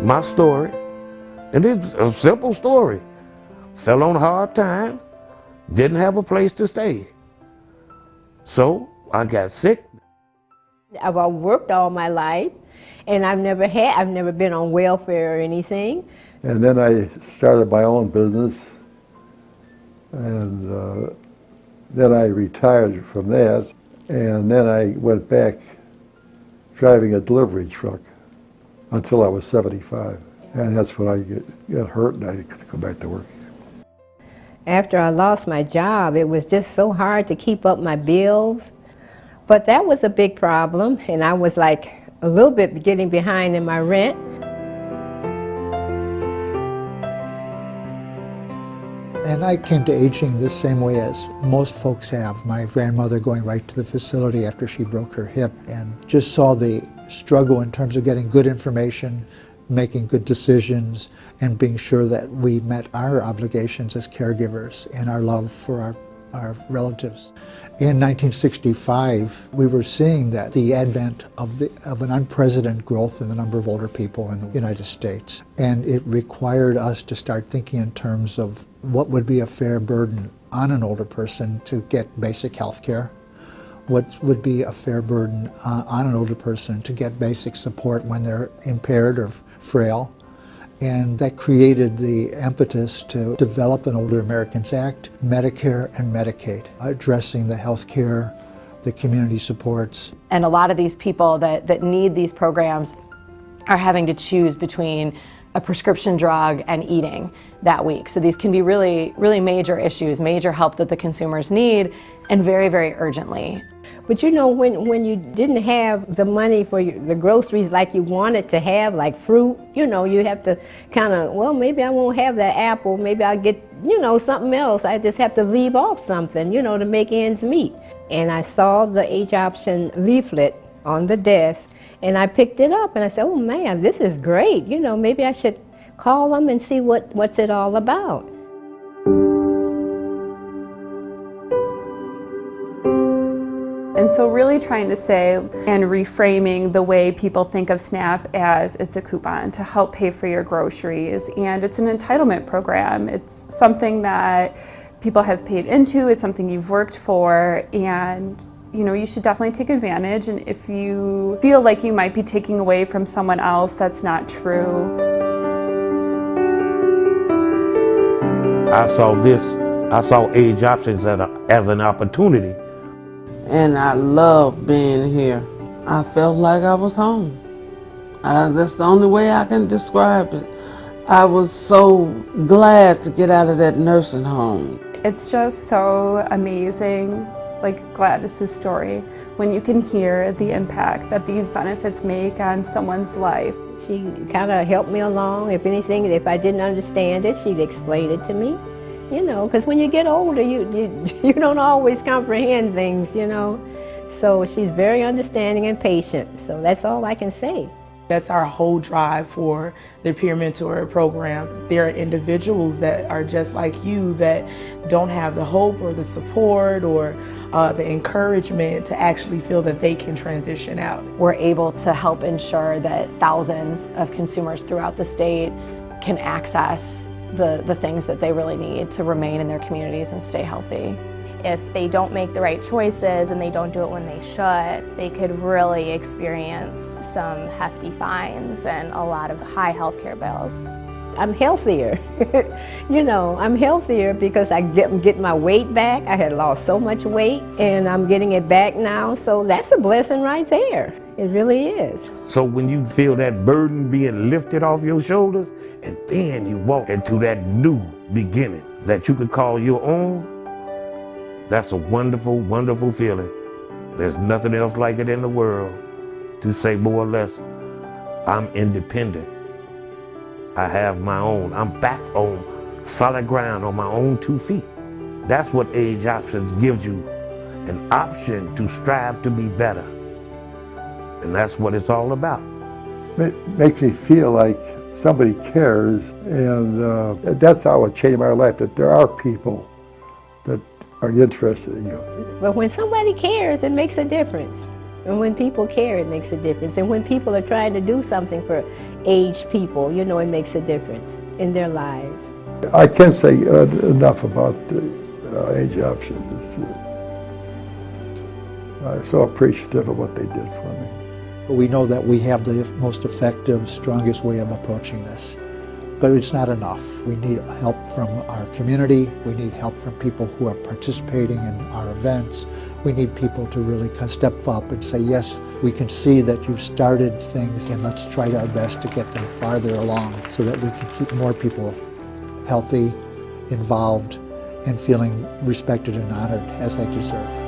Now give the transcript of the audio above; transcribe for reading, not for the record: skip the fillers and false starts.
my story, and it's a simple story. Fell on hard time, didn't have a place to stay. So I got sick. I've worked all my life, and I've never been on welfare or anything. And then I started my own business, and then I retired from that, and then I went back driving a delivery truck until I was 75. And that's when I got hurt and I had to go back to work. After I lost my job, it was just so hard to keep up my bills. But that was a big problem, and I was like a little bit getting behind in my rent. And I came to aging the same way as most folks have. My grandmother going right to the facility after she broke her hip, and just saw the struggle in terms of getting good information, making good decisions, and being sure that we met our obligations as caregivers and our love for our relatives. In 1965, we were seeing that the advent of an unprecedented growth in the number of older people in the United States. And it required us to start thinking in terms of what would be a fair burden on an older person to get basic health care, what would be a fair burden on an older person to get basic support when they're impaired or frail. And that created the impetus to develop an Older Americans Act, Medicare and Medicaid, addressing the health care, the community supports. And a lot of these people that need these programs are having to choose between a prescription drug and eating that week. So these can be really, really major issues, major help that the consumers need, and very, very urgently. But you know, when you didn't have the money for the groceries like you wanted to have, like fruit, you know, you have to kind of, well, maybe I won't have that apple, maybe I'll get, you know, something else. I just have to leave off something, you know, to make ends meet. And I saw the AgeOptions leaflet on the desk, and I picked it up and I said, oh man, this is great. You know, maybe I should call them and see what's it all about. And so really trying to say and reframing the way people think of SNAP as it's a coupon to help pay for your groceries, and it's an entitlement program. It's something that people have paid into, it's something you've worked for, and you know, you should definitely take advantage. And if you feel like you might be taking away from someone else, that's not true. I saw AgeOptions as an opportunity. And I loved being here. I felt like I was home. That's the only way I can describe it. I was so glad to get out of that nursing home. It's just so amazing, like Gladys's story, when you can hear the impact that these benefits make on someone's life. She kind of helped me along. If anything, if I didn't understand it, she'd explain it to me. You know, because when you get older, you don't always comprehend things, you know. So she's very understanding and patient. So that's all I can say. That's our whole drive for the Peer Mentor program. There are individuals that are just like you that don't have the hope or the support or the encouragement to actually feel that they can transition out. We're able to help ensure that thousands of consumers throughout the state can access the things that they really need to remain in their communities and stay healthy. If they don't make the right choices and they don't do it when they should, they could really experience some hefty fines and a lot of high healthcare bills. I'm healthier. You know, I'm healthier because I'm getting my weight back. I had lost so much weight and I'm getting it back now. So that's a blessing right there. It really is. So when you feel that burden being lifted off your shoulders, and then you walk into that new beginning that you could call your own, that's a wonderful, wonderful feeling. There's nothing else like it in the world to say more or less, I'm independent. I have my own. I'm back on solid ground on my own 2 feet. That's what AgeOptions gives you, an option to strive to be better. And that's what it's all about. It makes me feel like somebody cares, and that's how it changed my life, that there are people that are interested in you. But when somebody cares, it makes a difference. And when people care, it makes a difference. And when people are trying to do something for aged people. You know, it makes a difference in their lives. I can't say enough about AgeOptions. I'm so appreciative of what they did for me. But we know that we have the most effective, strongest way of approaching this. But it's not enough. We need help from our community. We need help from people who are participating in our events. We need people to really kind of step up and say, yes, we can see that you've started things, and let's try our best to get them farther along so that we can keep more people healthy, involved, and feeling respected and honored as they deserve.